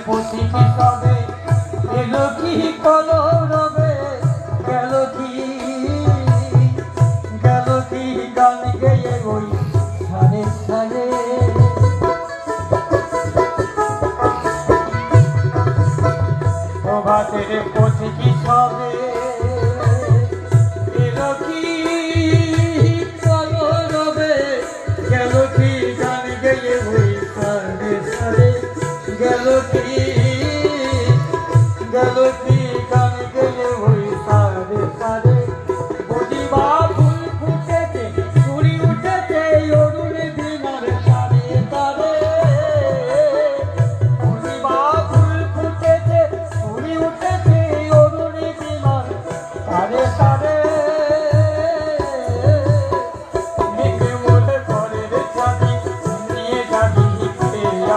পথিকি সবে এলো কি কলরবে গেল কি গান গেয়ে ওই সারে সারে প্রভাতের পথিকি সবে এলো কি কলরবে গেল কি গান গেয়ে ওই সারে সারে গেল কি গান গেয়ে ওই সারে সারে বুঝিবা ফুল ফুটেছে চুরি উঠেছে অরুণ বিমার সারে তারে বুঝিবা ফুল ফুটেছে চুরি উঠেছে অরুণ বিমার সারে সারে মেঘে মোলে ঘরের চাবি নিয়ে যাবি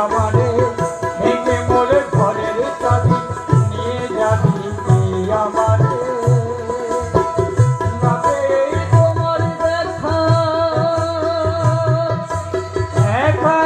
আমারে মেঘে মোলে ঘরের চাবি নিয়ে যাবি আমারে তোমার দেখা একা